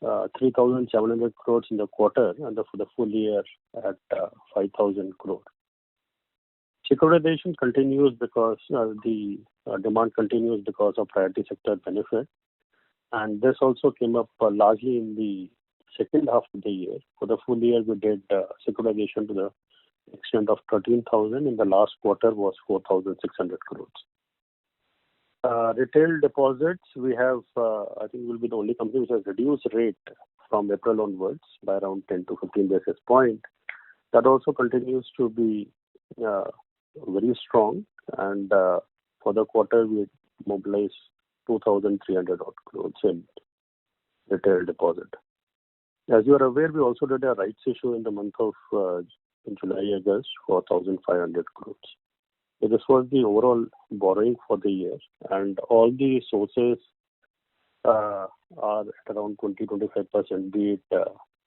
3,700 crores in the quarter, and for the full year at 5,000 crore. Securitization continues because the demand continues because of priority sector benefit, and this also came up largely in the second half of the year. For the full year, we did securitization to the extent of 13,000. In the last quarter was 4,600 crores. Retail deposits, we have, I think we'll be the only company which has reduced rate from April onwards by around 10 to 15 basis point. That also continues to be very strong, and for the quarter we mobilized 2,300 odd crores in retail deposit. As you are aware, we also did a rights issue in the month of July, August for 1,500 crores. So this was the overall borrowing for the year, and all the sources are at around 20-25%, be it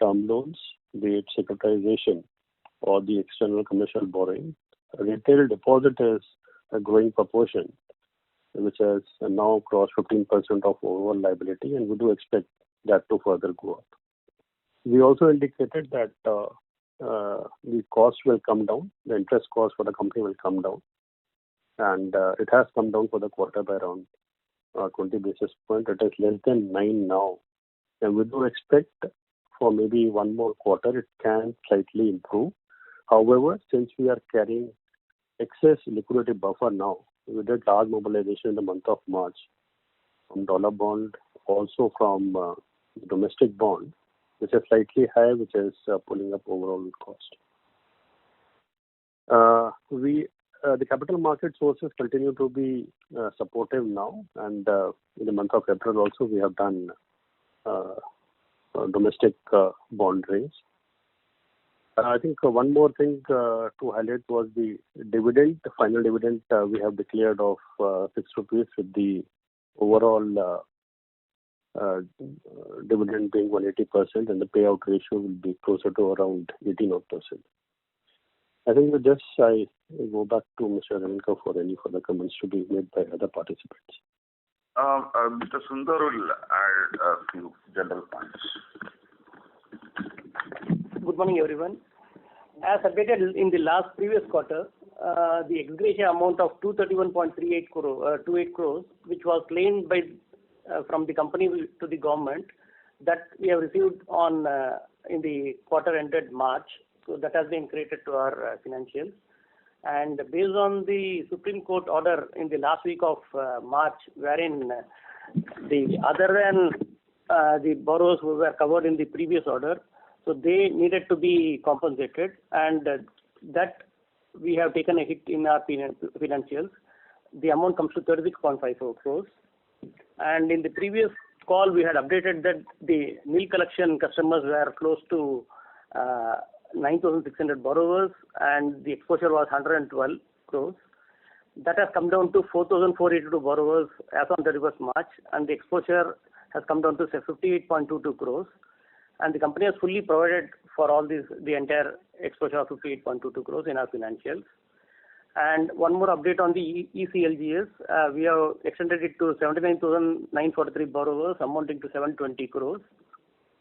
term loans, be it securitization, or the external commercial borrowing. Retail deposit is a growing proportion, which has now crossed 15% of overall liability, and we do expect that to further go up. We also indicated that the cost will come down, the interest cost for the company will come down, and it has come down for the quarter by around 20 basis points. It is less than 9 now, and we do expect for maybe one more quarter it can slightly improve. However, since we are carrying excess liquidity buffer now, we did large mobilization in the month of March from dollar bond, also from domestic bond, which is slightly higher, which is pulling up overall cost. The capital market sources continue to be supportive now, and in the month of April also we have done domestic bond raise. I think one more thing to highlight was the dividend. The final dividend we have declared of 6 rupees, with the overall dividend being 180%, and the payout ratio will be closer to around 18%. I think with this, I go back to Mr. Revankar for any further comments to be made by other participants. Mr. Sundar will add a few general points. Good morning, everyone. As updated in the previous quarter, the ex gratia amount of 231.28 crores, which was claimed by from the company to the government, that we have received on in the quarter ended March. So that has been credited to our financials. And based on the Supreme Court order in the last week of March, wherein the other than the borrowers who were covered in the previous order, so they needed to be compensated, and that we have taken a hit in our financials. The amount comes to 36.54 crores. And in the previous call, we had updated that the nil collection customers were close to 9,600 borrowers, and the exposure was 112 crores. That has come down to 4,482 borrowers as on 31st March, and the exposure has come down to 58.22 crores. And the company has fully provided for all these, the entire exposure of 58.22 crores in our financials. And one more update on the ECLGS, we have extended it to 79,943 borrowers, amounting to 720 crores.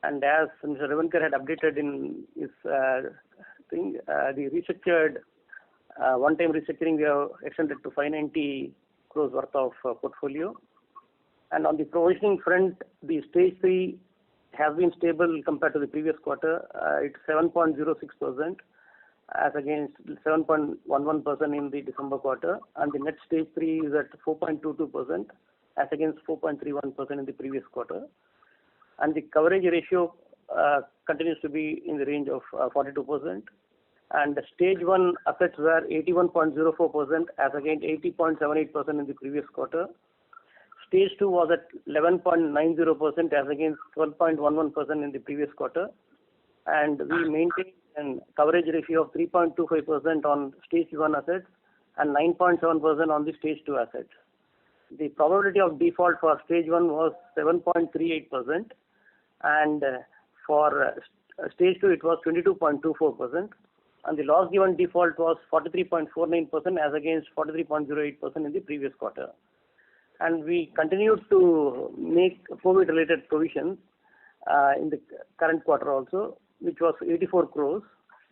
And as Mr. Revankar had updated in his the restructured one-time restructuring, we have extended to 590 crores worth of portfolio. And on the provisioning front, the stage 3 has been stable compared to the previous quarter. It's 7.06% as against 7.11% in the December quarter, and the net stage 3 is at 4.22% as against 4.31% in the previous quarter. And the coverage ratio continues to be in the range of 42%. And the stage 1 assets were 81.04% as against 80.78% in the previous quarter. Stage 2 was at 11.90% as against 12.11% in the previous quarter. And we maintain a coverage ratio of 3.25% on stage 1 assets and 9.7% on the stage 2 assets. The probability of default for stage 1 was 7.38%, and for stage 2 it was 22.24%, and the loss given default was 43.49% as against 43.08% in the previous quarter. And we continued to make COVID-related provisions. in the current quarter also, which was 84 crores.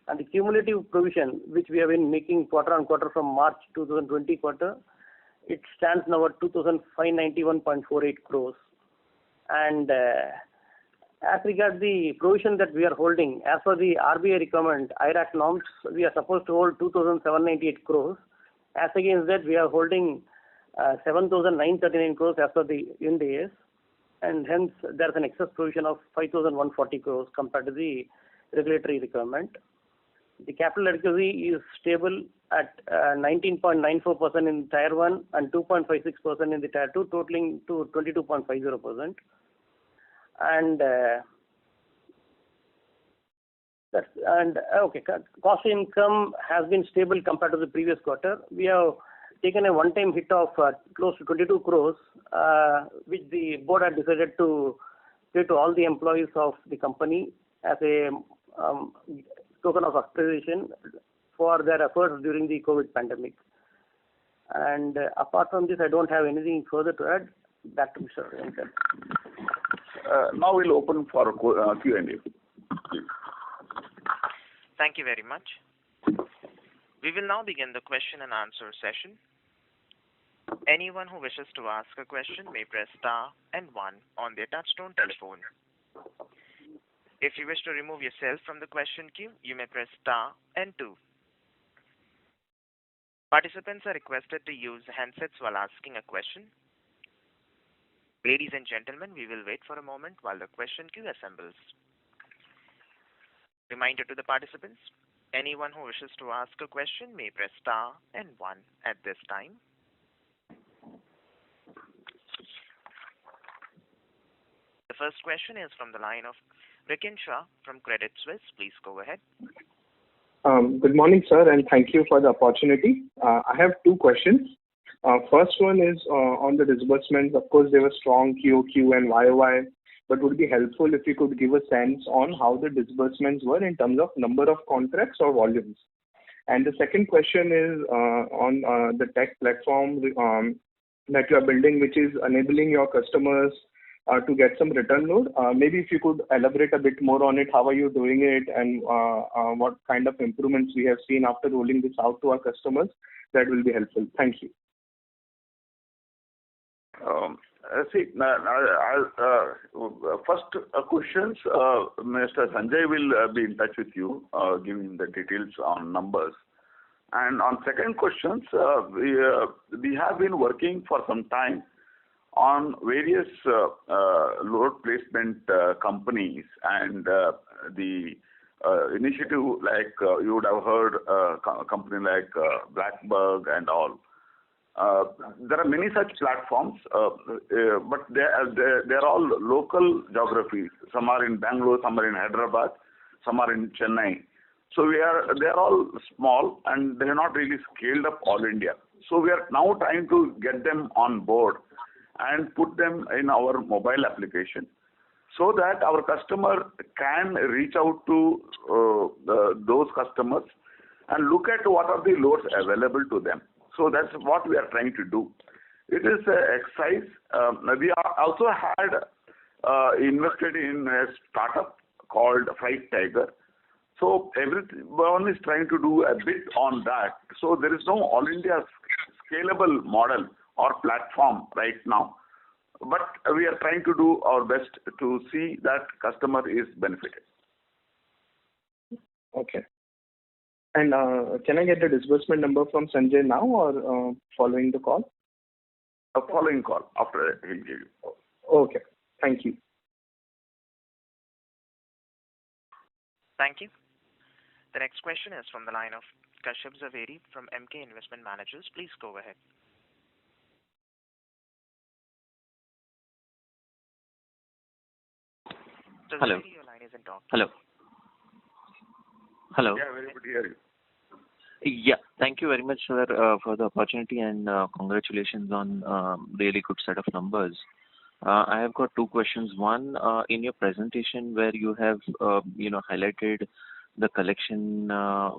And the cumulative provision, which we have been making quarter on quarter from March 2020 quarter, it stands now at 2,591.48 crores. And as regards the provision that we are holding, as per the RBI requirement, IRAC norms, we are supposed to hold 2,798 crores. As against that, we are holding 7,939 crores as per the Ind AS, and hence there is an excess provision of 5,140 crores compared to the regulatory requirement. The capital adequacy is stable at 19.94% in Tier 1 and 2.56% in the Tier 2, totaling to 22.50%. And cost to income has been stable compared to the previous quarter. We have taken a one-time hit of close to 22 crores, which the board had decided to pay to all the employees of the company as a token of appreciation for their efforts during the COVID pandemic. And apart from this, I don't have anything further to add. Back to Mr. Venkat. Now we'll open for Q&A. Thank you very much. We will now begin the question and answer session. Anyone who wishes to ask a question may press star and one on their touchtone telephone. If you wish to remove yourself from the question queue, you may press star and two. Participants are requested to use handsets while asking a question. Ladies and gentlemen, we will wait for a moment while the question queue assembles. Reminder to the participants, anyone who wishes to ask a question may press star and one at this time. The first question is from the line of Rikin Shah from Credit Suisse. Please go ahead. Good morning, sir, and thank you for the opportunity. I have two questions. First one is on the disbursements. Of course, they were strong QOQ and YOY, but would it be helpful if you could give a sense on how the disbursements were in terms of number of contracts or volumes? And the second question is on the tech platform that you are building, which is enabling your customers to get some return load. Maybe if you could elaborate a bit more on it, how are you doing it, and what kind of improvements we have seen after rolling this out to our customers, that will be helpful. Thank you. First questions, Mr. Sanjay will be in touch with you, giving the details on numbers. And on second questions, we have been working for some time on various load placement companies, and the initiative, like you would have heard a company like Blackbug and all. There are many such platforms, but they are all local geographies. Some are in Bangalore, some are in Hyderabad, some are in Chennai. So they are all small, and they are not really scaled up all India. So we are now trying to get them on board and put them in our mobile application, so that our customer can reach out to those customers and look at what are the loads available to them. So that's what we are trying to do. It is an exercise. We also had invested in a startup called Freight Tiger. So everyone is trying to do a bit on that. So there is no all India scalable model or platform right now. But we are trying to do our best to see that customer is benefited. Okay. And can I get the disbursement number from Sanjay now, or following the call? Following call, after he'll give you. Okay. Thank you. Thank you. The next question is from the line of Kashyap Zaveri from MK Investment Managers. Please go ahead. Hello. Your line is in talk. Hello. Hello. Yeah, very good to hear you. Yeah, thank you very much, sir, for the opportunity, and congratulations on really good set of numbers. I have got two questions. One, in your presentation where you have highlighted the collection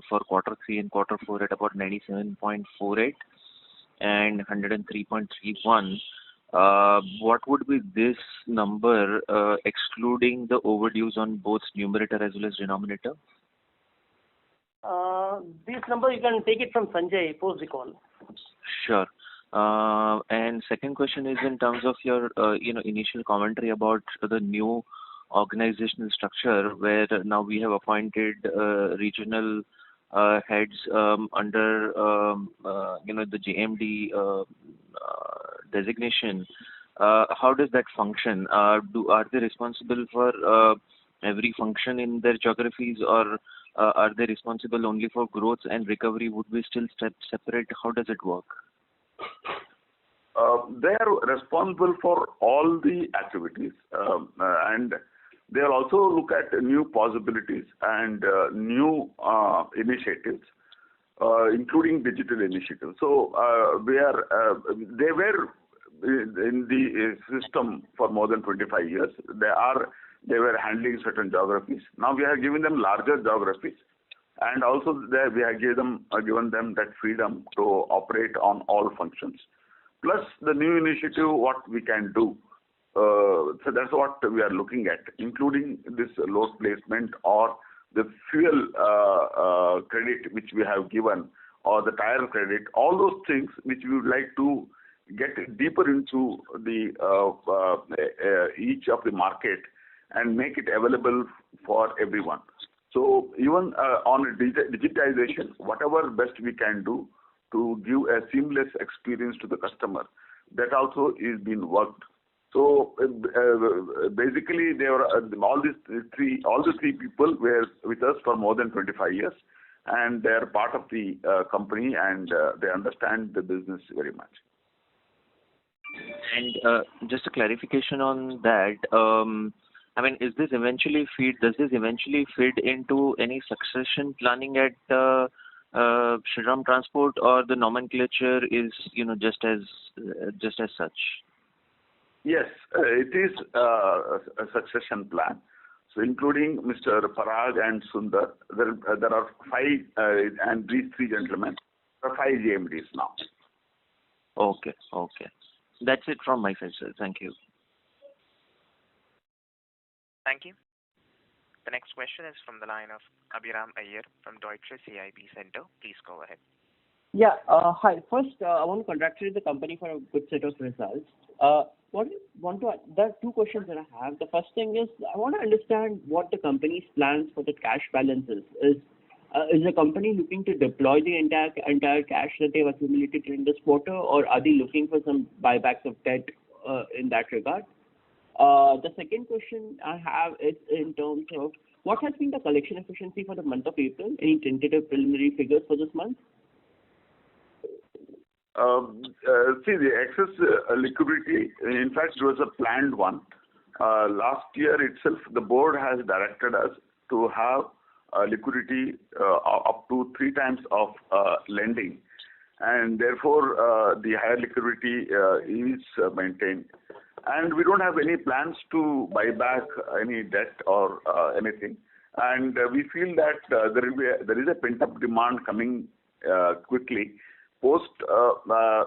for quarter 3 and quarter 4 at about 97.48 and 103.31. what would be this number, excluding the overdues on both numerator as well as denominator? This number you can take it from Sanjay post the call. Sure. And second question is in terms of your, initial commentary about the new organizational structure, where now we have appointed regional heads under, the JMD designation. How does that function? Are they responsible for every function in their geographies, or are they responsible only for growth and recovery? Would we still separate? How does it work? They are responsible for all the activities, and they'll also look at new possibilities and new initiatives, including digital initiatives. So they were in the system for more than 25 years. They were handling certain geographies. Now we have given them larger geographies, and also we have given them that freedom to operate on all functions. Plus the new initiative, what we can do. So that's what we are looking at, including this load placement or the fuel credit which we have given, or the tire credit, all those things which we would like to get deeper into the each of the market and make it available for everyone. So even on digitization, whatever best we can do to give a seamless experience to the customer, that also is being worked. So basically, they were all the three people were with us for more than 25 years, and they are part of the company, and they understand the business very much. And just a clarification on that. Does this eventually feed into any succession planning at Shriram Transport, or the nomenclature is, just as such? Yes, it is a succession plan. So including Mr. Parag and Sundar, there are 5, and these 3 gentlemen, there are 5 JMDs now. Okay. That's it from my side, sir. Thank you. Thank you. The next question is from the line of Abhiram Iyer from Deutsche CIB Center. Please go ahead. Yeah. Hi. First, I want to congratulate the company for a good set of results. There are 2 questions that I have. The first thing is, I want to understand what the company's plans for the cash balances is. Is the company looking to deploy the entire cash that they've accumulated in this quarter, or are they looking for some buybacks of debt in that regard? The second question I have is in terms of what has been the collection efficiency for the month of April? Any tentative preliminary figures for this month? See, the excess liquidity, in fact, it was a planned one. Last year itself, the board has directed us to have liquidity up to 3 times of lending, and therefore the higher liquidity is maintained. And we don't have any plans to buy back any debt or anything. And we feel that there is a pent-up demand coming quickly. Post the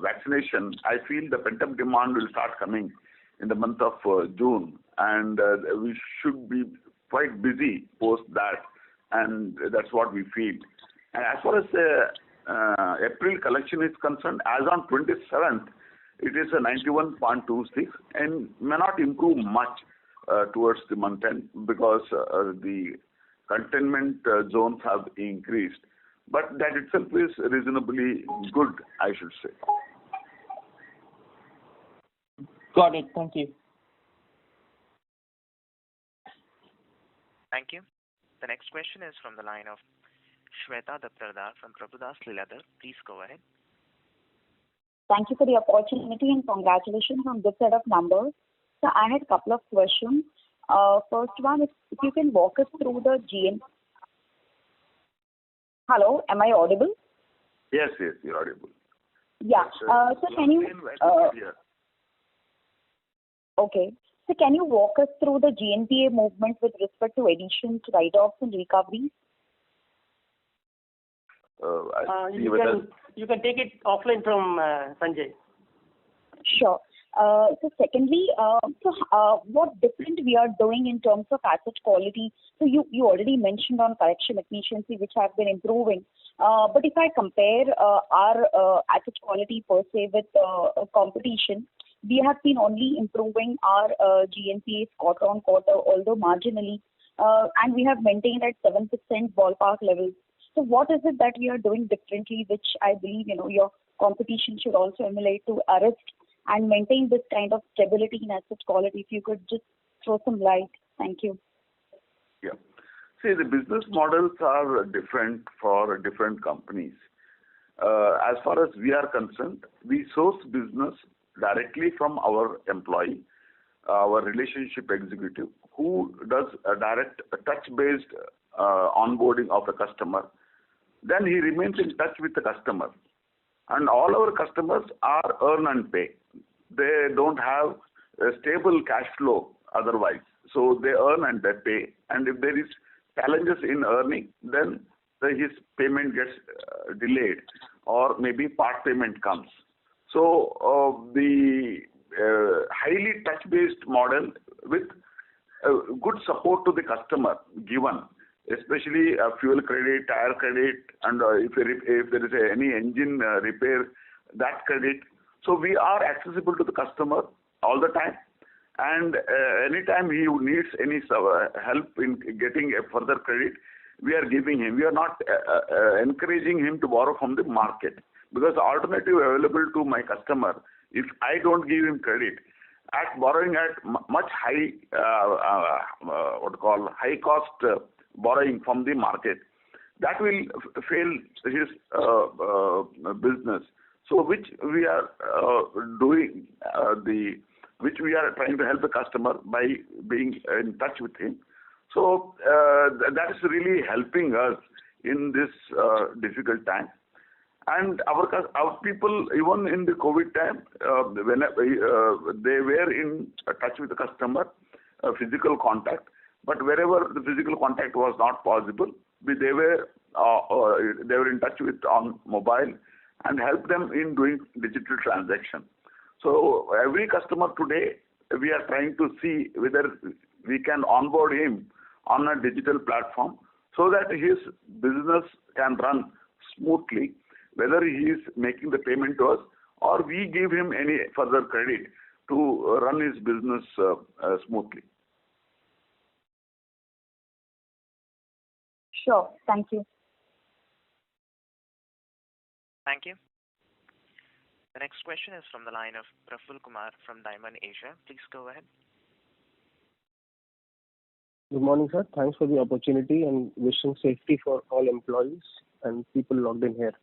vaccination, I feel the pent-up demand will start coming in the month of June, and we should be quite busy post that, and that's what we feel. And as far as April collection is concerned, as on 27th, it is a 91.26 and may not improve much towards the month end, because the containment zones have increased. But that itself is reasonably good, I should say. Got it. Thank you. Thank you. The next question is from the line of Shweta Daptardar from Prabhudas Lilladher. Please go ahead. Thank you for the opportunity and congratulations on good set of numbers. So I had a couple of questions. First one, if you can walk us through the GN. Hello, am I audible? Yes, you're audible. Yeah. So can you? Okay. So can you walk us through the GNPA movement with respect to additions, write-offs, and recoveries? you can take it offline from Sanjay. Sure. So secondly, what different we are doing in terms of asset quality? So you already mentioned on collection efficiency, which have been improving. But if I compare our asset quality per se with competition, we have been only improving our GNPAs quarter on quarter, although marginally, and we have maintained at 7% ballpark levels. So what is it that we are doing differently, which I believe your competition should also emulate to arrest and maintain this kind of stability in asset quality? If you could just throw some light. Thank you. Yeah. See, the business models are different for different companies. As far as we are concerned, we source business directly from our employee, our relationship executive, who does a direct touch-based onboarding of the customer. Then he remains in touch with the customer. And all our customers are earn and pay. They don't have a stable cash flow otherwise. So they earn and they pay. And if there is challenges in earning, then his payment gets delayed, or maybe part payment comes. So the highly touch-based model with good support to the customer given, especially fuel credit, tire credit, and if there is any engine repair, that credit. So we are accessible to the customer all the time, and anytime he needs any help in getting a further credit, we are giving him. We are not encouraging him to borrow from the market, because the alternative available to my customer, if I don't give him credit, at borrowing at much high high cost borrowing from the market, that will fail his business. So which we are doing which we are trying to help the customer by being in touch with him. So that is really helping us in this difficult time. And our people, even in the COVID time, when they were in touch with the customer, physical contact. But wherever the physical contact was not possible, they were in touch with on mobile and help them in doing digital transaction. So every customer today, we are trying to see whether we can onboard him on a digital platform so that his business can run smoothly, whether he is making the payment to us or we give him any further credit to run his business smoothly. Sure. Thank you. Thank you. The next question is from the line of Praful Kumar from Diamond Asia. Please go ahead. Good morning, sir. Thanks for the opportunity and wishing safety for all employees and people logged in here.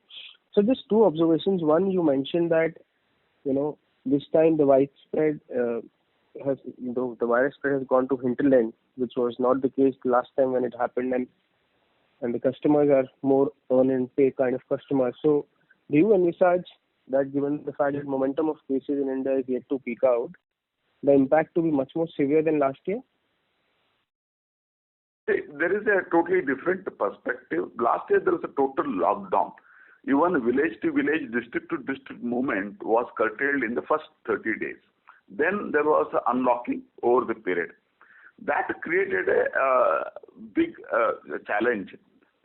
So just two observations. One, you mentioned that, this time the widespread the virus spread has gone to hinterland, which was not the case last time when it happened, and the customers are more earn and pay kind of customers. So do you envisage that, given the fact that momentum of cases in India is yet to peak out, the impact to be much more severe than last year? There is a totally different perspective. Last year there was a total lockdown. Even village to village, district to district movement was curtailed in the first 30 days. Then there was an unlocking over the period. That created a big challenge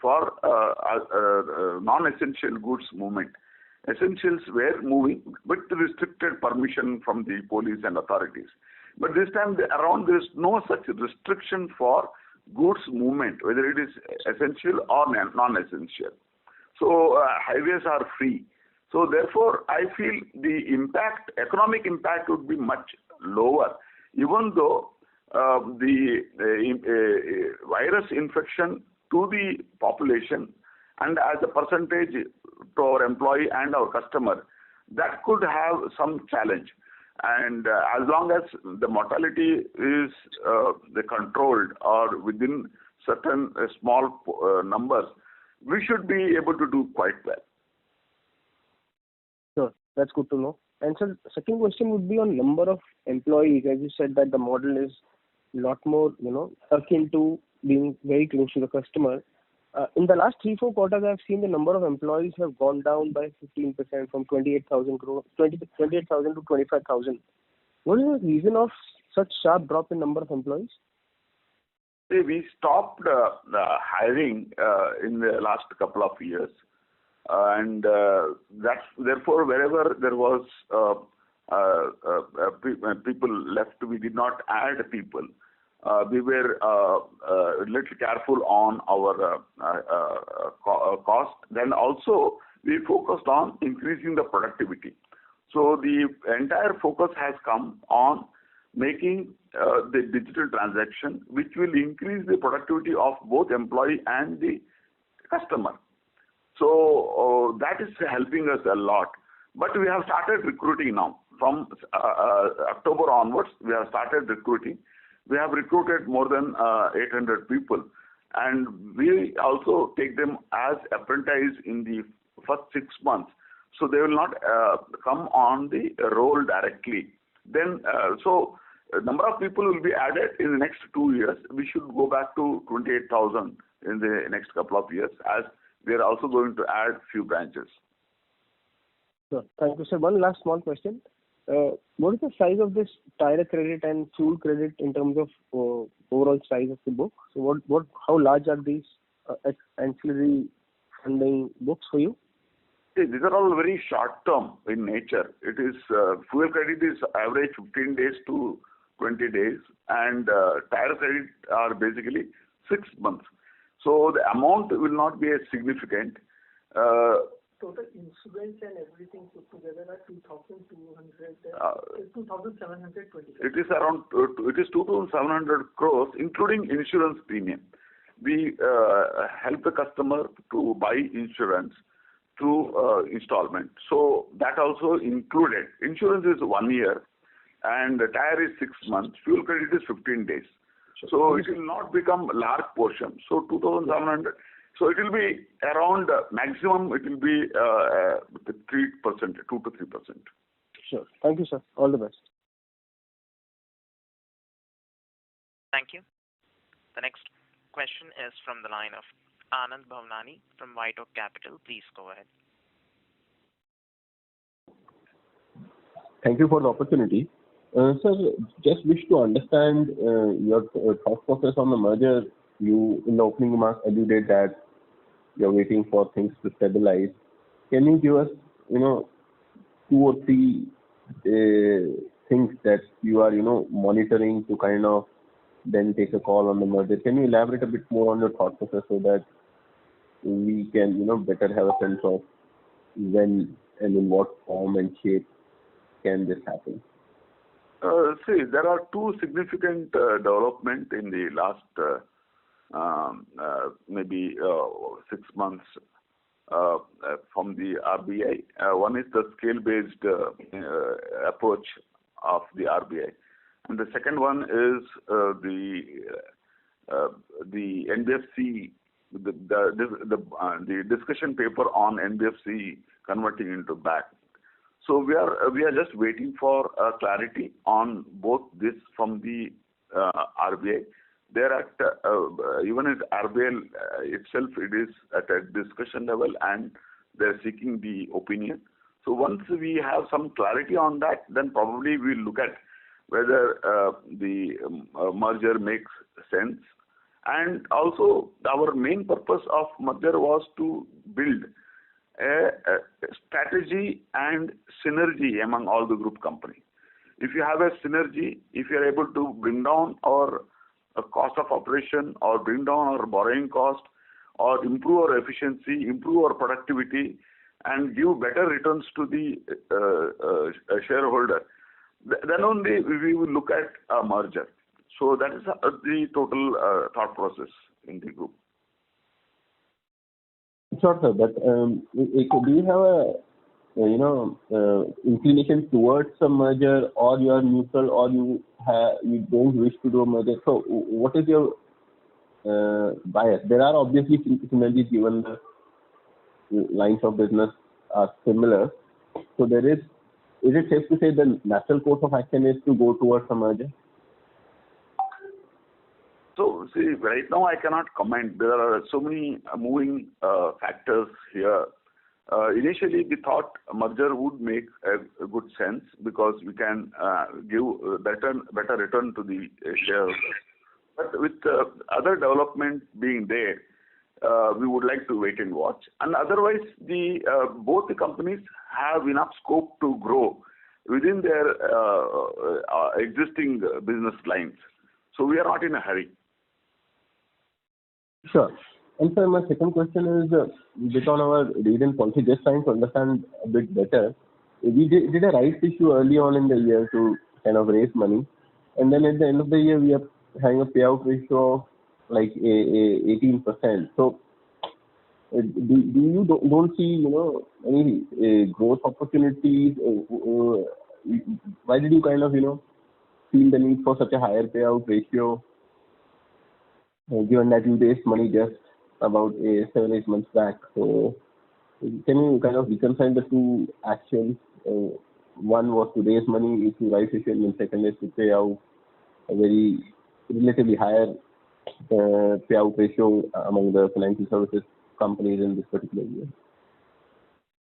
for non-essential goods movement. Essentials were moving with restricted permission from the police and authorities. But this time around there is no such restriction for goods movement, whether it is essential or non-essential. So highways are free. So therefore, I feel the economic impact would be much lower, even though the virus infection to the population and as a percentage to our employee and our customer, that could have some challenge. And as long as the mortality is controlled or within certain small numbers, we should be able to do quite well. Sure, that's good to know. And sir, second question would be on number of employees. As you said that the model is a lot more, akin to being very close to the customer. In the last 3-4 quarters, I've seen the number of employees have gone down by 15% from 28,000 to 25,000. What is the reason of such sharp drop in number of employees? See, we stopped hiring in the last couple of years, and that's therefore wherever there was people left, we did not add people. We were a little careful on our cost. Then also we focused on increasing the productivity. So the entire focus has come on making the digital transaction, which will increase the productivity of both employee and the customer. So that is helping us a lot. But we have started recruiting now. From October onwards, we have started recruiting. We have recruited more than 800 people, and we also take them as apprentices in the first 6 months. So they will not come on the roll directly. Then, so a number of people will be added in the next 2 years. We should go back to 28,000 in the next couple of years, as we are also going to add few branches. Sure. Thank you, sir. One last small question. What is the size of this tire credit and fuel credit in terms of overall size of the book? So how large are these ancillary funding books for you? These are all very short term in nature. It is fuel credit is average 15 days to 20 days, and tire credit are basically 6 months. So the amount will not be as significant. Total insurance and everything put together are 2,720. It is around 2,700 crores, including insurance premium. We help the customer to buy insurance through installment. So that also included. Insurance is 1 year, and the tire is 6 months. Fuel credit is 15 days. So it will not become large portion. So 2,700. So it will be around maximum. It will be 3%, 2 to 3%. Sure. Thank you, sir. All the best. Thank you. The next question is from the line of Anand Bhavnani from White Oak Capital. Please go ahead. Thank you for the opportunity. Sir, just wish to understand your thought process on the merger. You, in the opening remarks, alluded that you're waiting for things to stabilize. Can you give us, 2 or 3 things that you are, monitoring to kind of then take a call on the merger? Can you elaborate a bit more on your thought process so that we can, better have a sense of when and in what form and shape can this happen? See, there are 2 significant development in the last maybe 6 months from the RBI. One is the scale-based approach of the RBI, and the second one is the NBFC, the discussion paper on NBFC converting into BAT. So we are just waiting for clarity on both this from the RBI. They're at even at RBI itself, it is at a discussion level, and they're seeking the opinion. So once we have some clarity on that, then probably we'll look at whether the merger makes sense. And also, our main purpose of merger was to build a strategy and synergy among all the group companies. If you have a synergy, if you are able to bring down our cost of operation, or bring down our borrowing cost, or improve our efficiency, improve our productivity, and give better returns to the shareholder, then only we will look at a merger. So that is the total thought process in the group. Sure, sir. But do you have a inclination towards a merger, or you are neutral, or you don't wish to do a merger? So what is your bias? There are obviously synergies given the lines of business are similar. So is it safe to say the natural course of action is to go towards a merger? So, see, right now I cannot comment. There are so many moving factors here. Initially, we thought a merger would make a good sense because we can give better return to the shareholders. But with other development being there, we would like to wait and watch. And otherwise, both the companies have enough scope to grow within their existing business lines. So we are not in a hurry. Sure. And sir, my second question is bit on our dividend policy, just trying to understand a bit better. We did a rights issue early on in the year to kind of raise money. And then at the end of the year, we are having a payout ratio of like 18%. So do you don't see, any growth opportunities? Why did you kind of, feel the need for such a higher payout ratio, given that you raised money just about 7-8 months back? So can you kind of reconcile the two actions? One was to raise money issue rights issue, and second is to pay out a very relatively higher payout ratio among the financial services companies in this particular year.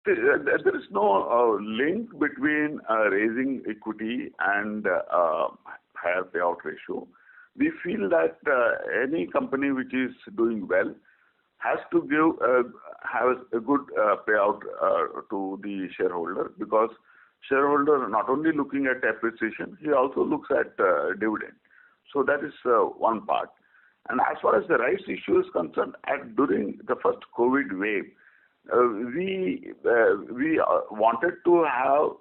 There is no link between raising equity and higher payout ratio. We feel that any company which is doing well has to have a good payout to the shareholder, because shareholder not only looking at appreciation, he also looks at dividend. So that is one part. And as far as the rights issue is concerned, during the first COVID wave, we wanted to have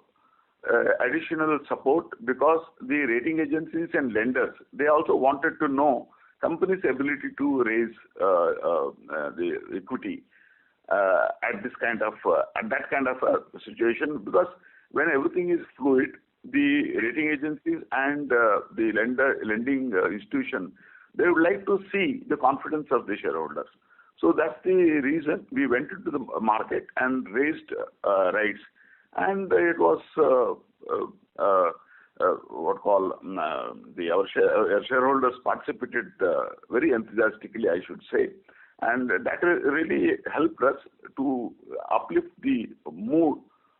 additional support, because the rating agencies and lenders, they also wanted to know company's ability to raise the equity at that kind of situation, because when everything is fluid, the rating agencies and the lending institution, they would like to see the confidence of the shareholders. So that's the reason we went into the market and raised rights, and it was our shareholders participated very enthusiastically, I should say, and that really helped us to uplift the mood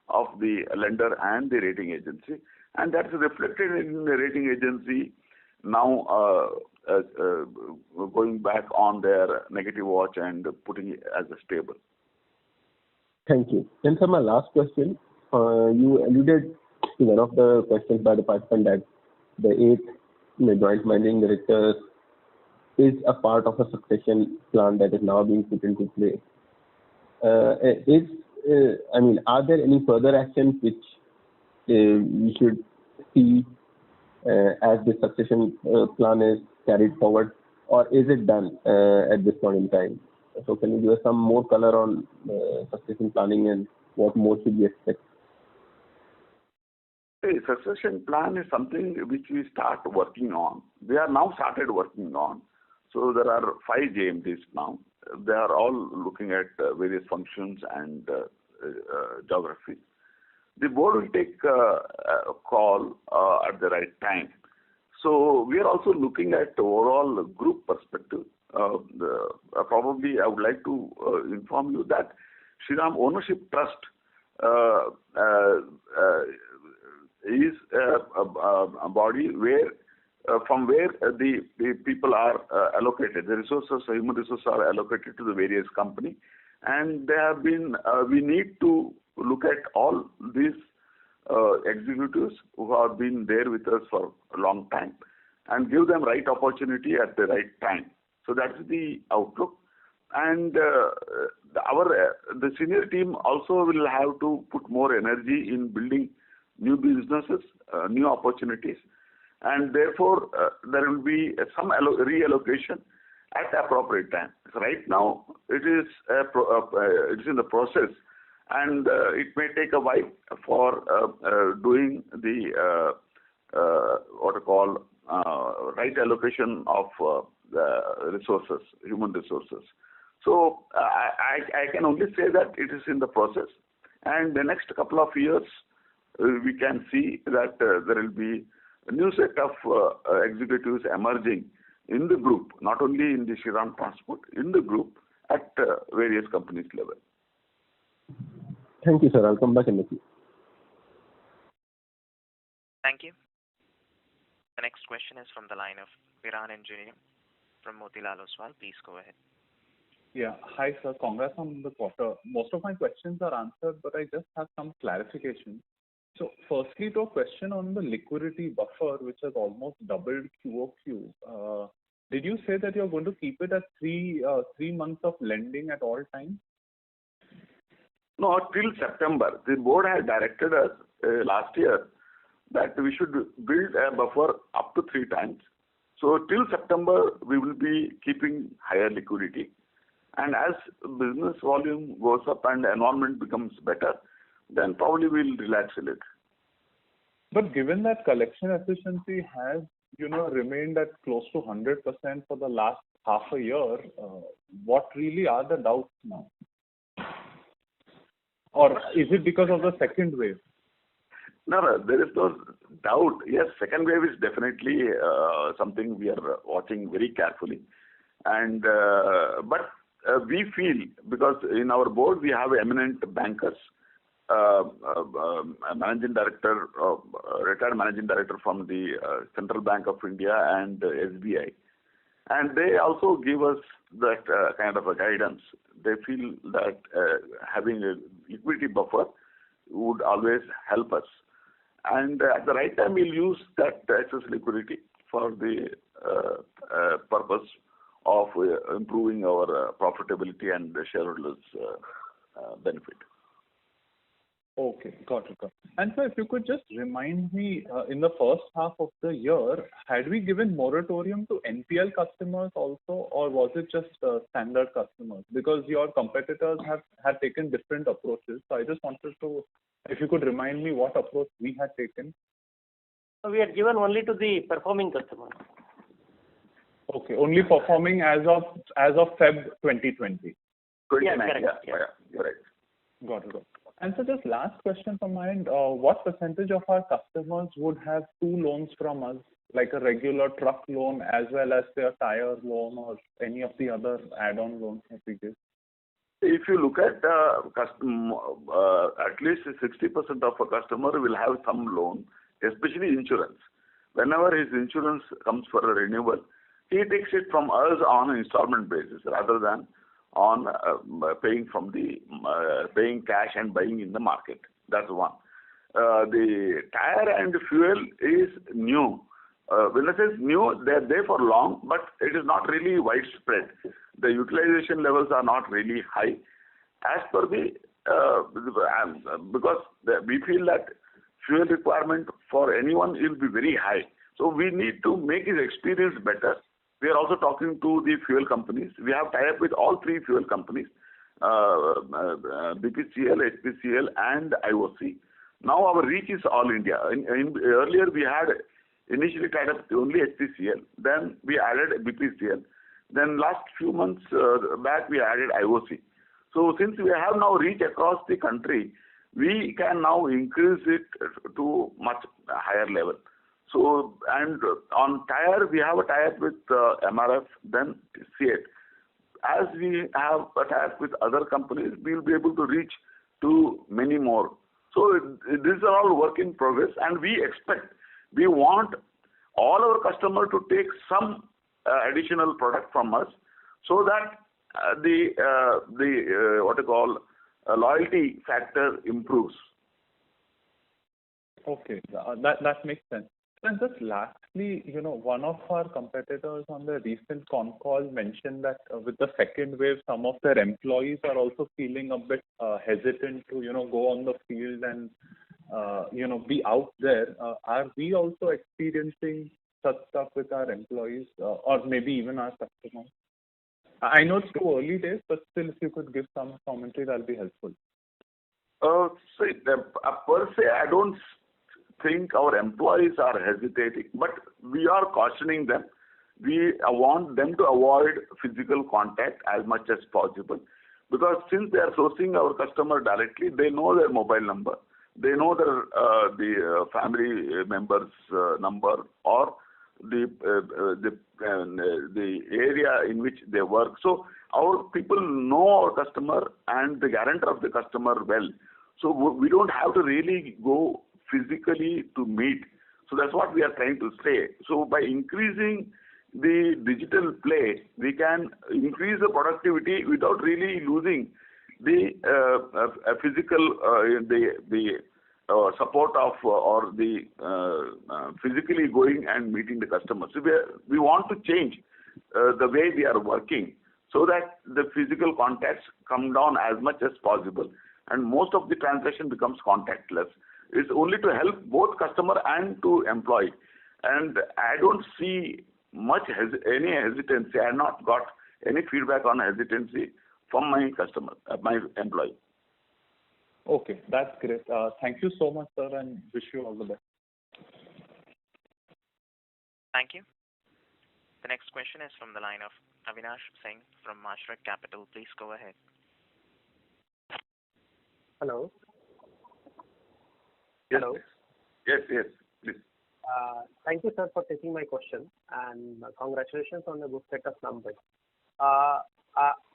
of the lender and the rating agency, and that's reflected in the rating agency now going back on their negative watch and putting it as a stable. Thank you. Then, sir, my last question. You alluded to one of the questions by the participant that the 8 joint managing directors is a part of a succession plan that is now being put into play. Are there any further actions which we should see as the succession plan is carried forward, or is it done at this point in time? So can you give us some more color on succession planning and what more should we expect? The succession plan is something which we start working on. We are now started working on. So there are 5 JMDs now. They are all looking at various functions and geography. The board will take a call at the right time. So we are also looking at the overall group perspective. Probably I would like to inform you that Shriram Ownership Trust is a body where from where the people are allocated, the resources, human resources are allocated to the various company, and they have been. We need to look at all these executives who have been there with us for a long time and give them right opportunity at the right time. So that's the outlook. And the senior team also will have to put more energy in building new businesses, new opportunities, and therefore there will be some reallocation at the appropriate time. So right now it is in the process, and it may take a while for doing the right allocation of the resources, human resources. So I can only say that it is in the process, and the next couple of years we can see that there will be a new set of executives emerging in the group, not only in the Shriram Transport, in the group at various companies level. Thank you, sir. I'll come back in the queue. Thank you. The next question is from the line of Piran Engineer from Motilal Oswal. Please go ahead. Yeah. Hi, sir. Congrats on the quarter. Most of my questions are answered, but I just have some clarification. So firstly, to a question on the liquidity buffer, which has almost doubled QOQ. Did you say that you're going to keep it at 3 months of lending at all times? No, till September. The board had directed us last year that we should build a buffer up to 3 times. So till September, we will be keeping higher liquidity. And as business volume goes up and the environment becomes better, then probably we'll relax a little. But given that collection efficiency has, remained at close to 100% for the last half a year, what really are the doubts now? Or is it because of the second wave? No, there is no doubt. Yes, second wave is definitely something we are watching very carefully. And but we feel, because in our board we have eminent bankers, managing director, retired managing director from the Central Bank of India and SBI, and they also give us that kind of a guidance. They feel that having a liquidity buffer would always help us, and at the right time we'll use that excess liquidity for the purpose of improving our profitability and the shareholders' benefit. Okay, got it. And sir, if you could just remind me, in the first half of the year, had we given moratorium to NPL customers also, or was it just standard customers? Because your competitors have taken different approaches. So I just wanted to, if you could remind me what approach we had taken. We had given only to the performing customers. Okay, only performing as of Feb 2020. Yeah, correct. Yeah, you're right. Got it. And so just last question from my end, what percentage of our customers would have 2 loans from us, like a regular truck loan as well as say a tire loan or any of the other add-on loans that we give? If you look at at least 60% of a customer will have some loan, especially insurance. Whenever his insurance comes for a renewal, he takes it from us on an installment basis rather than on paying cash and buying in the market. That's one. The tire and fuel is new. When I say new, they're there for long, but it is not really widespread. The utilization levels are not really high. As per because we feel that fuel requirement for anyone will be very high. So we need to make his experience better. We are also talking to the fuel companies. We have tie-up with all 3 fuel companies, BPCL, HPCL and IOC. Now our reach is all India. Earlier we had initially tied up only HPCL, then we added BPCL. Then last few months back we added IOC. So since we have now reach across the country, we can now increase it to much higher level. So, and on tire, we have a tie-up with MRF, then CEAT. As we have a tie-up with other companies, we will be able to reach to many more. So, these are all work in progress, and we want all our customers to take some additional product from us, so that the loyalty factor improves. Okay, that makes sense. And just lastly, one of our competitors on the recent con call mentioned that with the second wave, some of their employees are also feeling a bit hesitant to, go on the field and, be out there. Are we also experiencing such stuff with our employees or maybe even our customers? I know it's too early days, but still, if you could give some commentary, that'll be helpful. Per se, I don't think our employees are hesitating, but we are cautioning them. We want them to avoid physical contact as much as possible, because since they are sourcing our customer directly, they know their mobile number, they know their the family member's number, or the area in which they work. So our people know our customer and the guarantor of the customer well. So we don't have to really go physically to meet. So that's what we are trying to say. So by increasing the digital play, we can increase the productivity without really losing the physical support of or the physically going and meeting the customers. So we want to change the way we are working so that the physical contacts come down as much as possible, and most of the transaction becomes contactless. It's only to help both customer and to employee, and I don't see much any hesitancy. I have not got any feedback on hesitancy from my customer, my employee. Okay, that's great. Thank you so much, sir, and wish you all the best. Thank you. The next question is from the line of Avinash Singh from Mashreq Capital. Please go ahead. Hello. Yes, Hello. Yes, please. Thank you, sir, for taking my question, and congratulations on the good set of numbers.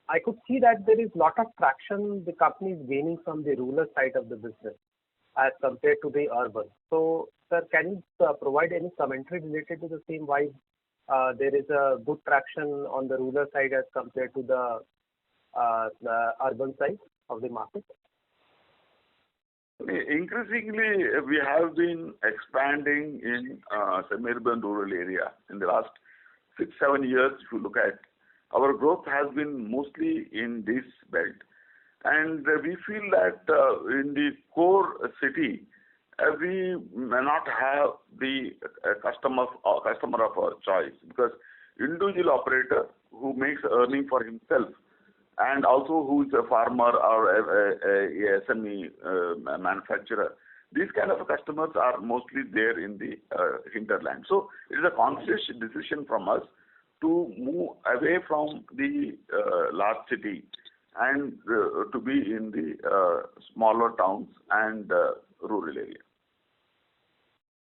I could see that there is a lot of traction the company is gaining from the rural side of the business as compared to the urban. So, sir, can you provide any commentary related to the same? Why there is a good traction on the rural side as compared to the urban side of the market? Increasingly, we have been expanding in semi-urban rural area in the last 6-7 years. If you look at, our growth has been mostly in this belt, and we feel that in the core city, we may not have the customer of our choice, because individual operator who makes earning for himself and also who is a farmer or a SME manufacturer, these kind of customers are mostly there in the hinterland. So it is a conscious decision from us to move away from the large city and to be in the smaller towns and rural area.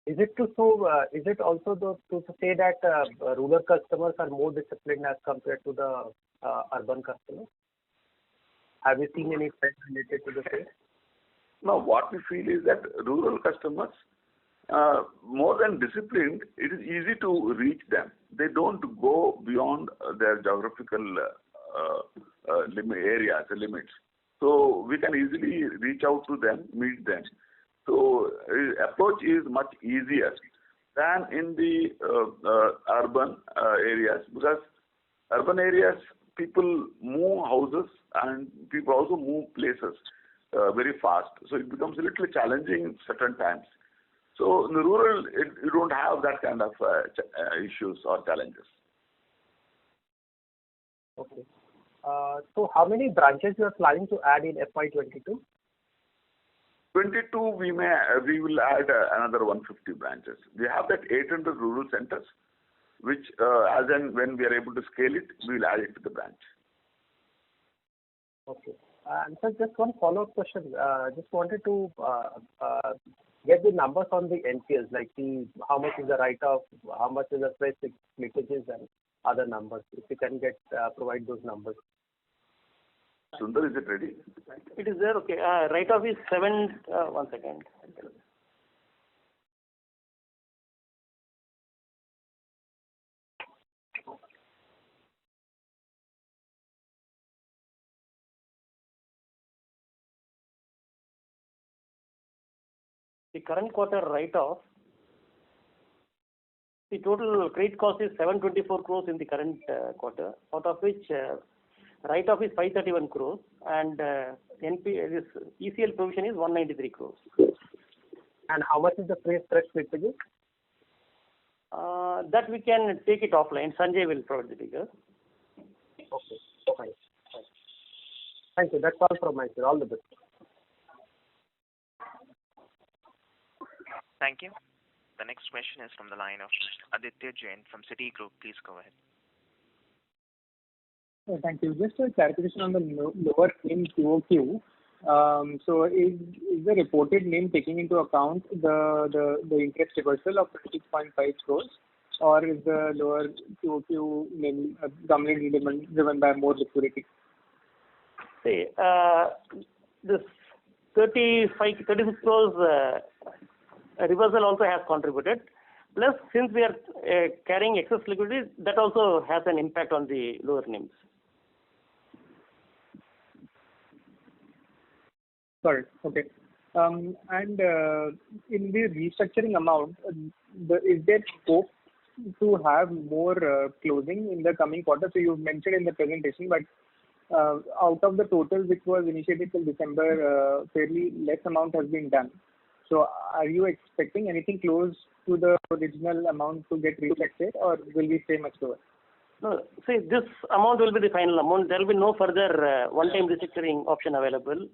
Is it also to say that rural customers are more disciplined as compared to the urban customers? Have you seen any trend related to the same? No, what we feel is that rural customers, more than disciplined, it is easy to reach them. They don't go beyond their geographical limits. So we can easily reach out to them, meet them. So approach is much easier than in the urban areas, because urban areas people move houses and people also move places very fast. So it becomes a little challenging certain times. So in the rural, you don't have that kind of issues or challenges. Okay. So how many branches you are planning to add in FY22? 22, we will add another 150 branches. We have that 800 rural centers, which as and when we are able to scale it, we will add it to the branch. Okay. And sir, just one follow-up question. Just wanted to get the numbers on the NPLs, like how much is the write-off, how much is the fresh slippages, and other numbers. If you can provide those numbers. Sundar, is it ready? It is there, okay. Write-off is 7, 1 second. The current quarter write-off, the total credit cost is 724 crores in the current quarter, out of which write-off is 531 crores and this ECL provision is 193 crores. And how much is the fresh slippages? That we can take it offline. Sanjay will provide the figures. Okay, fine. Thank you. That's all from my side. All the best. Thank you. The next question is from the line of Aditya Jain from Citigroup. Please go ahead. Thank you. Just a clarification on the lower NIM QOQ. So is the reported NIM taking into account the interest reversal of 26.5 crores, or is the lower QOQ mainly dominantly driven by more liquidity? See, this 36 crores reversal also has contributed. Plus, since we are carrying excess liquidity, that also has an impact on the lower NIMs. Got it. Okay. And in the restructuring amount, is there scope to have more closing in the coming quarter? So you mentioned in the presentation, but out of the total which was initiated till December, fairly less amount has been done. So are you expecting anything close to the original amount to get restructured, or will we stay much lower? No, see, this amount will be the final amount. There will be no further one-time restructuring option available.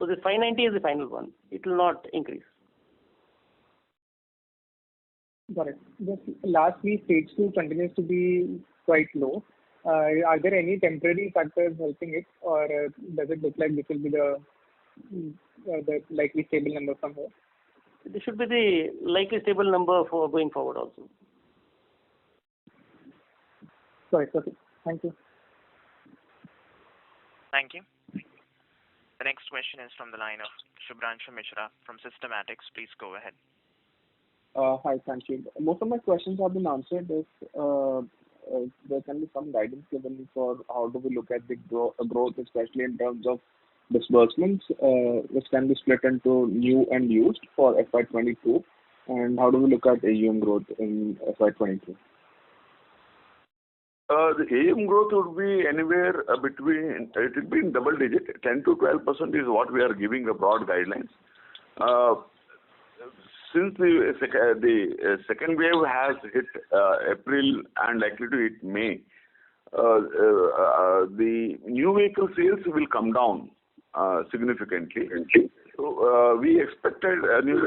So this 590 is the final one. It will not increase. Got it. Just lastly, stage 2 continues to be quite low. Are there any temporary factors helping it, or does it look like this will be the likely stable number from here? This should be the likely stable number for going forward also. Sorry, okay. Thank you. Thank you. The next question is from the line of Shubhranshu Mishra from Systematics. Please go ahead. Hi, thank you. Most of my questions have been answered. If there can be some guidance given for how do we look at the growth, especially in terms of disbursements, which can be split into new and used for FY22, and how do we look at AUM growth in FY22? The AUM growth would be anywhere between, it will be in double digit, 10 to 12% is what we are giving the broad guidelines. Since the second wave has hit April and likely to hit May, the new vehicle sales will come down significantly. So we expected a new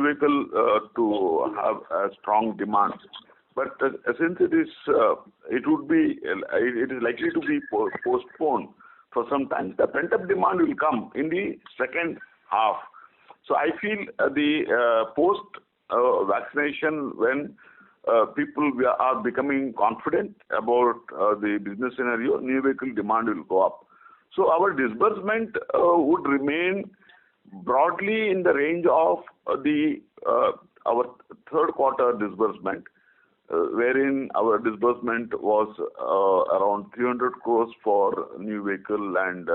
vehicle to have a strong demand. But since it is likely to be postponed for some time, the pent-up demand will come in the second half. So I feel the post-vaccination, when people are becoming confident about the business scenario, new vehicle demand will go up. So our disbursement would remain broadly in the range of our third quarter disbursement, wherein our disbursement was around 300 crores for new vehicle and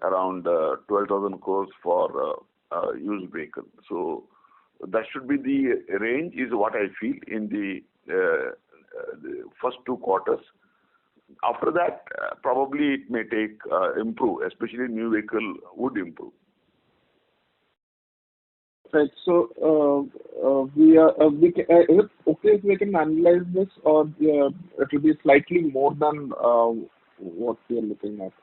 around 12,000 crores for used vehicle. So that should be the range, is what I feel in the first two quarters. After that, probably it may improve, especially new vehicle would improve. Right. So is it okay if we can analyze this, or it will be slightly more than what we are looking at,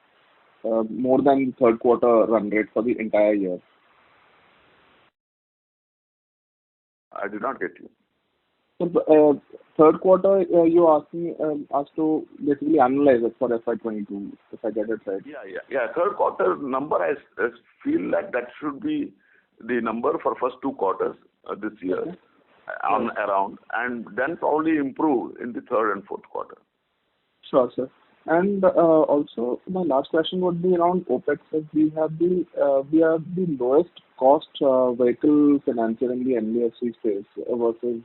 more than the third quarter run rate for the entire year? I did not get you. So third quarter, you asking us to basically analyze it for FY22, if I get it right. Yeah. Third quarter number, I feel like that should be the number for first two quarters this year, around, and then probably improve in the third and fourth quarter. Sure, sir. And also, my last question would be around OPEX. We have the lowest cost vehicle financier in the NBFC space versus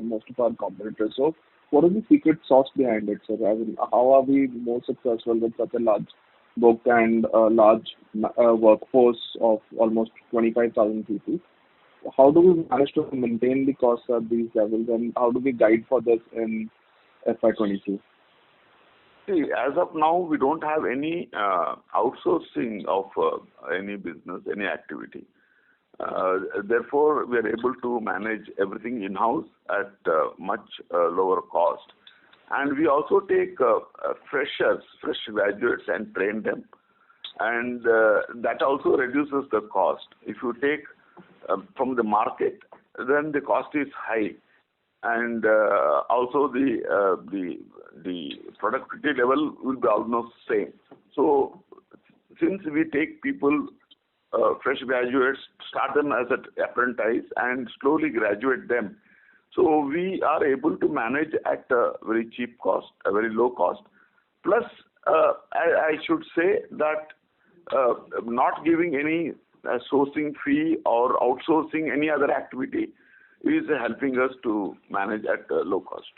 most of our competitors. So, what is the secret sauce behind it, sir? I mean, how are we more successful with such a large book and a large workforce of almost 25,000 people? How do we manage to maintain the costs at these levels, and how do we guide for this in FY22? See, as of now, we don't have any outsourcing of any business, any activity. Therefore, we are able to manage everything in-house at much lower cost. And we also take fresh graduates and train them. And that also reduces the cost. If you take from the market, then the cost is high. And also the productivity level will be almost same. So since we take people, fresh graduates, start them as an apprentice and slowly graduate them, So we are able to manage at a very cheap cost, a very low cost. Plus, I should say that not giving any sourcing fee or outsourcing any other activity is helping us to manage at a low cost.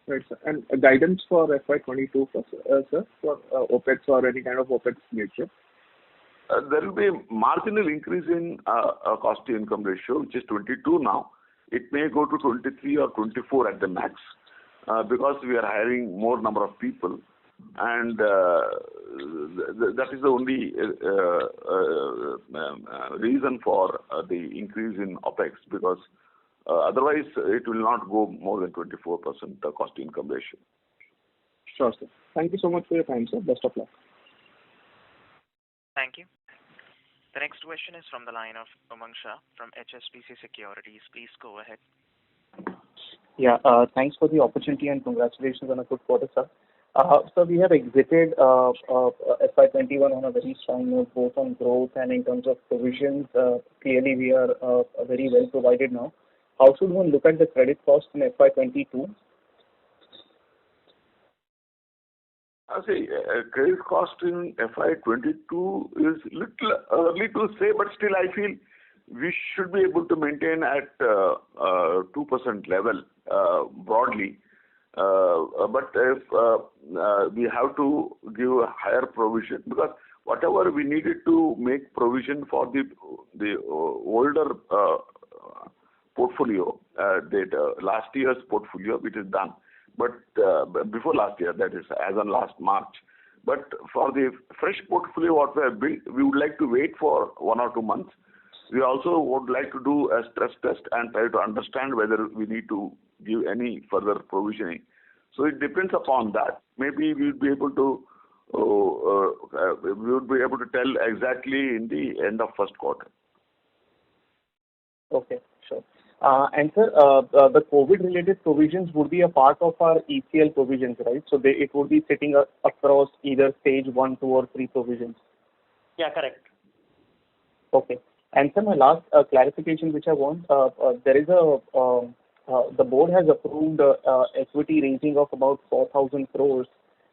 Right, sir. And guidance for FY22, sir, for OPEX or any kind of OPEX nature? There will be a marginal increase in cost-to-income ratio, which is 22 now. It may go to 23 or 24 at the max because we are hiring more number of people, and that is the only reason for the increase in OPEX, because otherwise it will not go more than 24% cost-to-income ratio. Sure, sir. Thank you so much for your time, sir. Best of luck. Thank you. The next question is from the line of Umang Shah from HSBC Securities. Please go ahead. Yeah, thanks for the opportunity and congratulations on a good quarter, sir. So we have exited FY21 on a very strong note, both on growth and in terms of provisions. Clearly, we are very well provided now. How should one look at the credit cost in FY22? I say credit cost in FY22 is little early to say, but still I feel we should be able to maintain at 2% level broadly. But if we have to give a higher provision, because whatever we needed to make provision for the older portfolio, last year's portfolio, which is done. But before last year, that is as on last March. But for the fresh portfolio what we have built, we would like to wait for 1 or 2 months. We also would like to do a stress test and try to understand whether we need to give any further provisioning. So it depends upon that. Maybe we would be able to tell exactly in the end of first quarter. Okay, sure. And sir, the COVID-related provisions would be a part of our ECL provisions, right? So it would be sitting across either stage 1, 2, or 3 provisions. Yeah, correct. Okay. And sir, my last clarification which I want, there is the board has approved equity raising of about 4,000 crores.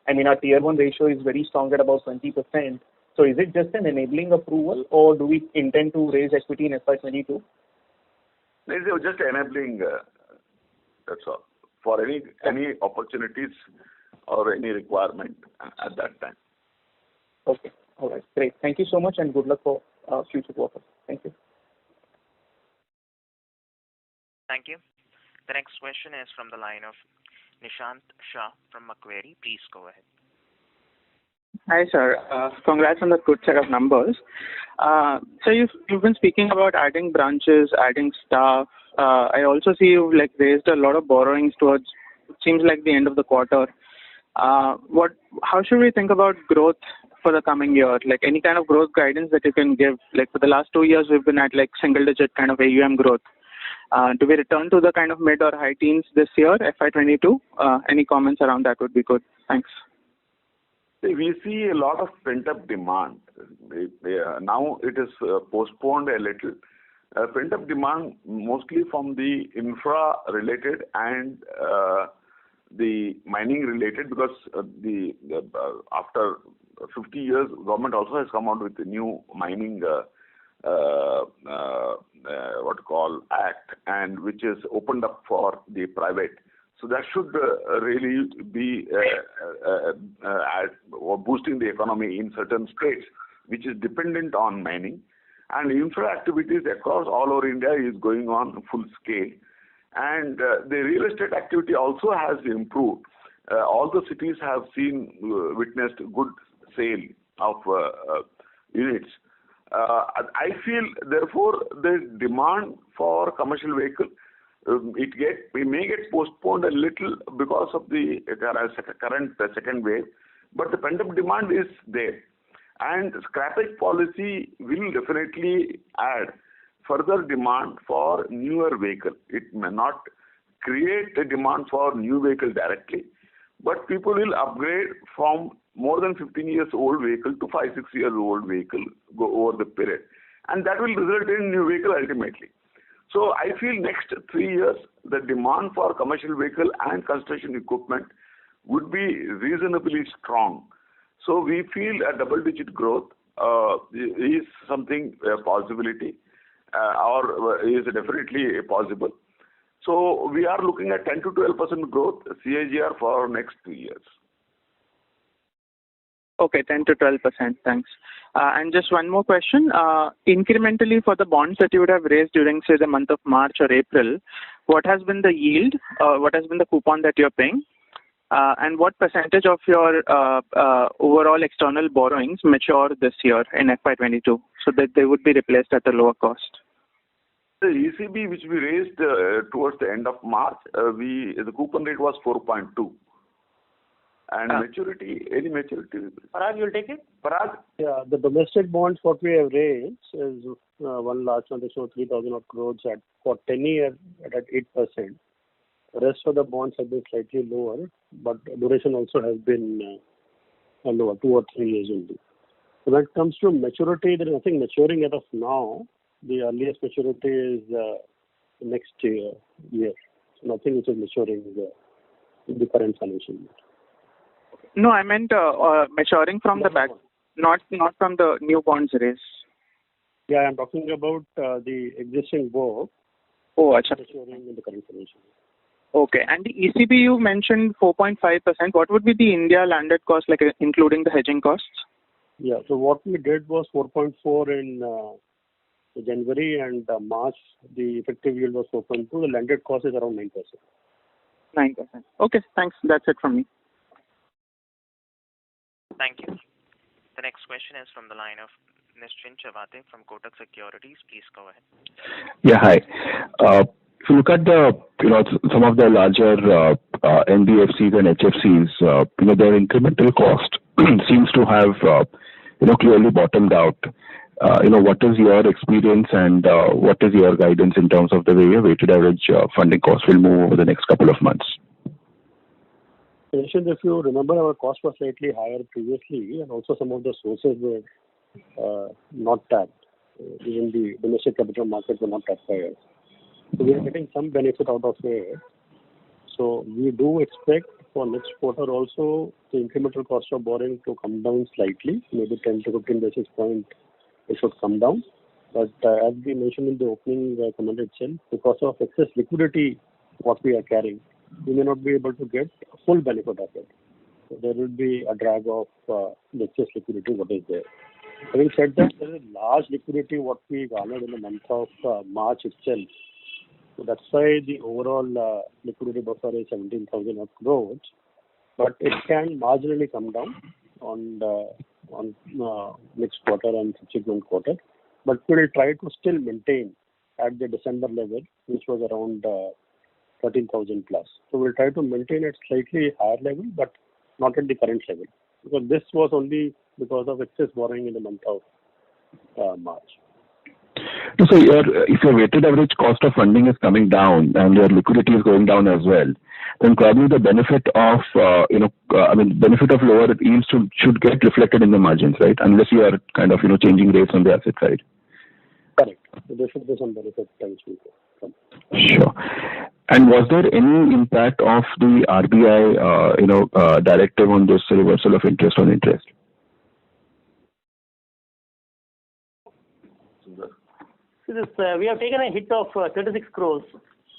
I mean, our tier 1 ratio is very strong at about 20%. So is it just an enabling approval, or do we intend to raise equity in FY22? It's just enabling, that's all, for any opportunities or any requirement at that time. Okay, all right, great. Thank you so much and good luck for future quarters. Thank you. Thank you. The next question is from the line of Nishant Shah from Macquarie. Please go ahead. Hi, sir. Congrats on the good set of numbers. So you've been speaking about adding branches, adding staff. I also see you've raised a lot of borrowings towards, it seems like the end of the quarter. How should we think about growth for the coming year? Any kind of growth guidance that you can give? For the last 2 years, we've been at single digit kind of AUM growth. Do we return to the kind of mid or high teens this year, FY22? Any comments around that would be good. Thanks. We see a lot of pent-up demand. Now it is postponed a little. Pent-up demand mostly from the infra-related and the mining-related, because after 50 years, government also has come out with a new mining act, and which is opened up for the private. So that should really be boosting the economy in certain states, which is dependent on mining. And infra activities across all over India is going on full scale. And the real estate activity also has improved. All the cities have witnessed good sale of units. I feel, therefore, the demand for commercial vehicle, it may get postponed a little because of the current second wave, but the pent-up demand is there. And scrappage policy will definitely add further demand for newer vehicle. It may not create a demand for new vehicle directly, but people will upgrade from more than 15 years old vehicle to 5-6 years old vehicle go over the period. And that will result in new vehicle ultimately. So I feel next 3 years, the demand for commercial vehicle and construction equipment would be reasonably strong. So we feel a double-digit growth is something, a possibility, or is definitely possible. So we are looking at 10 to 12% growth CAGR for next 3 years. Okay, 10 to 12%. Thanks. And just one more question. Incrementally for the bonds that you would have raised during, say, the month of March or April, what has been the yield? What has been the coupon that you're paying? And what percentage of your overall external borrowings mature this year in FY22 so that they would be replaced at a lower cost? The ECB, which we raised towards the end of March, the coupon rate was 4.2. And maturity, any maturity? Parag, you'll take it? Parag? Yeah, the domestic bonds what we have raised is one large transaction of 3,000 crores for 10 years at 8%. The rest of the bonds have been slightly lower, but duration also has been lower, 2 or 3 years only. So when it comes to maturity, there is nothing maturing as of now. The earliest maturity is next year. So nothing which is maturing in the current financial year. No, I meant maturing from the back, not from the new bonds raised. Yeah, I'm talking about the existing book. Oh, achha. Maturing in the current financial year. Okay, and the ECB you mentioned 4.5%. What would be the India landed cost, like including the hedging costs? Yeah, so what we did was 4.4 in January, and March the effective yield was 4.2. The landed cost is around 9%. 9%. Okay, thanks. That's it from me. Thank you. The next question is from the line of Nischint Chawathe from Kotak Securities. Please go ahead. Yeah, hi. If you look at some of the larger NBFCs and HFCs, their incremental cost seems to have clearly bottomed out. What is your experience and what is your guidance in terms of the way your weighted average funding cost will move over the next couple of months? If you remember, our cost was slightly higher previously, and also some of the sources were not tapped. Even the domestic capital markets were not tapped by us. So we are getting some benefit out of it. So we do expect for next quarter also the incremental cost of borrowing to come down slightly, maybe 10 to 15 basis points it should come down. But as we mentioned in the opening comment itself, because of excess liquidity what we are carrying, we may not be able to get full benefit of it. So there will be a drag of the excess liquidity what is there. Having said that, there is large liquidity what we garnered in the month of March itself. So that's why the overall liquidity buffer is 17,000 crores. But it can marginally come down on next quarter and subsequent quarter. But we will try to still maintain at the December level, which was around 13,000 plus. So we'll try to maintain at slightly higher level, but not at the current level. Because this was only because of excess borrowing in the month of March. So if your weighted average cost of funding is coming down and your liquidity is going down as well, then probably the benefit of benefit of lower yields should get reflected in the margins, right? Unless you are kind of changing rates on the asset side. Correct. So there should be some benefit potentially. Sure. And was there any impact of the RBI directive on this reversal of interest on interest? We have taken a hit of 36 crores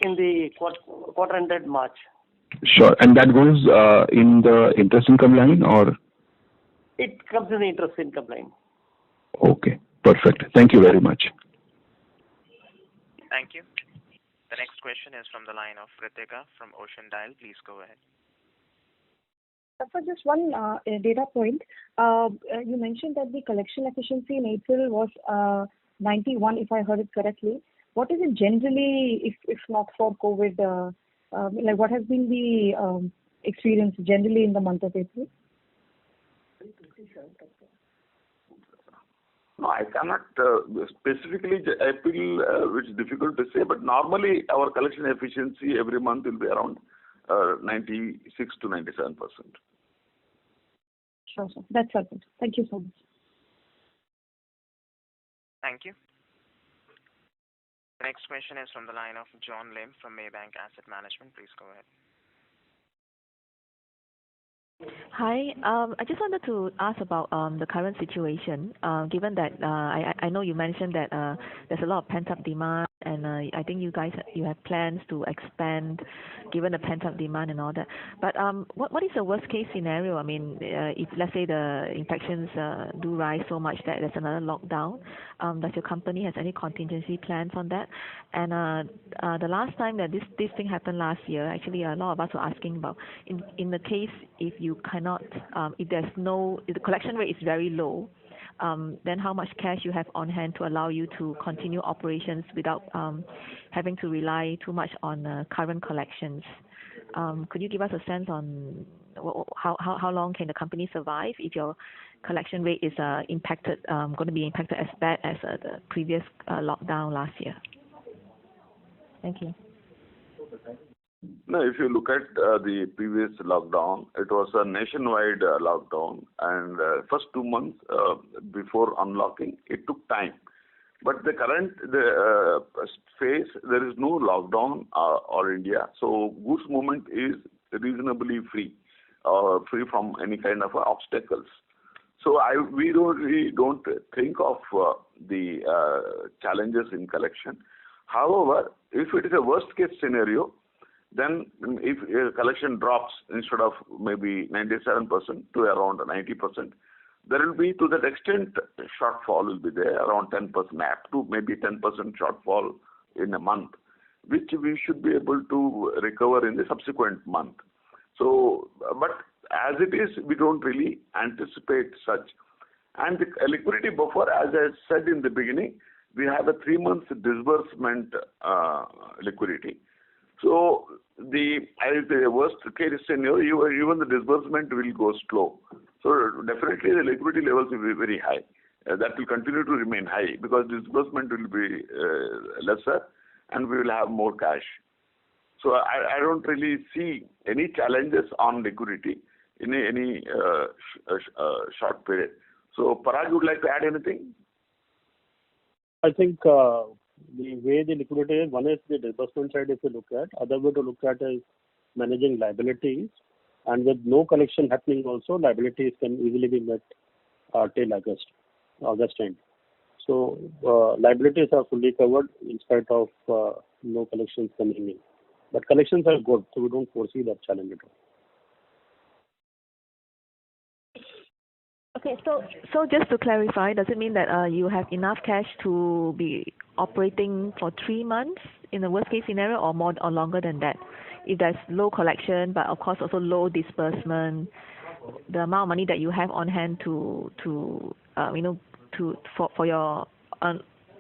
in the quarter ended March. Sure. And that goes in the interest income line or? It comes in the interest income line. Okay. Perfect. Thank you very much. Thank you. The next question is from the line of Ritika from Ocean Dial. Please go ahead. For just one data point, you mentioned that the collection efficiency in April was 91, if I heard it correctly. What is it generally, if not for COVID, what has been the experience generally in the month of April? No, I cannot specifically April, which is difficult to say, but normally our collection efficiency every month will be around 96 to 97%. Sure, sir. That's helpful. Thank you so much. Thank you. The next question is from the line of John Lim from Maybank Asset Management. Please go ahead. Hi. I just wanted to ask about the current situation, given that I know you mentioned that there's a lot of pent-up demand, and I think you have plans to expand given the pent-up demand and all that. But what is the worst-case scenario? I mean, if let's say the infections do rise so much that there's another lockdown, does your company has any contingency plans on that? And the last time that this thing happened last year, actually a lot of us were asking about in the case if you cannot, if the collection rate is very low, then how much cash you have on hand to allow you to continue operations without having to rely too much on current collections? Could you give us a sense on how long can the company survive if your collection rate is going to be impacted as bad as the previous lockdown last year? Thank you. No, if you look at the previous lockdown, it was a nationwide lockdown, and first 2 months before unlocking, it took time. But the current phase, there is no lockdown all India, so goods movement is reasonably free from any kind of obstacles. So we really don't think of the challenges in collection. However, if it is a worst case scenario, then if collection drops instead of maybe 97% to around 90%, there will be, to that extent, shortfall will be there, around 10%, up to maybe 10% shortfall in a month, which we should be able to recover in the subsequent month. So, but as it is, we don't really anticipate such. And the liquidity buffer, as I said in the beginning, we have a 3 months disbursement liquidity. So as the worst case scenario, even the disbursement will go slow. So definitely the liquidity levels will be very high. That will continue to remain high because disbursement will be lesser and we will have more cash. So I don't really see any challenges on liquidity in any short period. So Parag, would like to add anything? I think the way the liquidity is, one is the disbursement side if you look at. Other way to look at is managing liabilities. And with no collection happening also, liabilities can easily be met till August end. So liabilities are fully covered in spite of no collections coming in. But collections are good, so we don't foresee that challenge at all. Okay, so just to clarify, does it mean that you have enough cash to be operating for 3 months in the worst case scenario, or more or longer than that? If there's low collection, but of course also low disbursement, the amount of money that you have on hand for your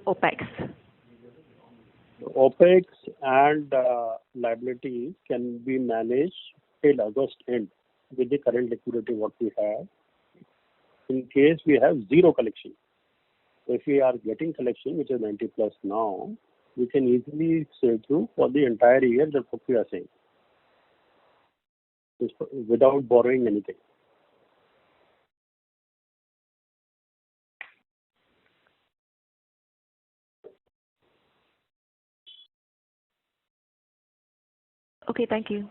OPEX. OPEX and liabilities can be managed till August end with the current liquidity what we have. In case we have zero collection, if we are getting collection, which is 90 plus now, we can easily sail through for the entire year. That's what we are saying, without borrowing anything. Okay, thank you.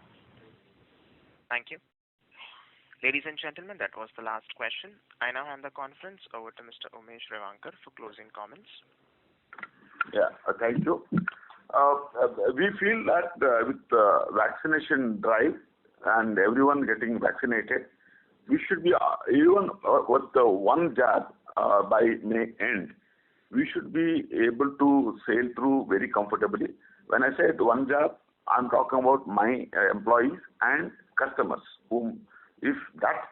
Thank you. Ladies and gentlemen, that was the last question. I now hand the conference over to Mr. Umesh Revankar for closing comments. Yeah, thank you. We feel that with the vaccination drive and everyone getting vaccinated, we should be, even with the one jab by May end, we should be able to sail through very comfortably. When I said one jab, I'm talking about my employees and customers, whom if that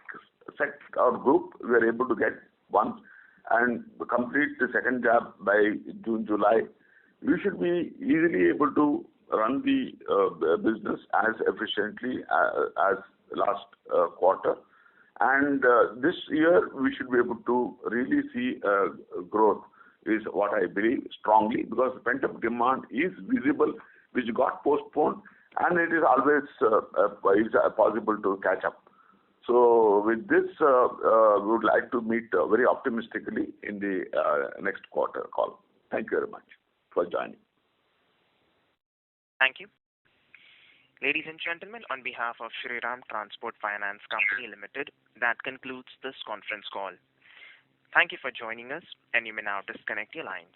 set or group we are able to get one and complete the second jab by June, July, we should be easily able to run the business as efficiently as last quarter. And this year we should be able to really see growth is what I believe strongly, because pent-up demand is visible, which got postponed, and it is always possible to catch up. So with this, we would like to meet very optimistically in the next quarter call. Thank you very much for joining. Thank you. Ladies and gentlemen, on behalf of Shriram Transport Finance Company Limited, that concludes this conference call. Thank you for joining us, and you may now disconnect your lines.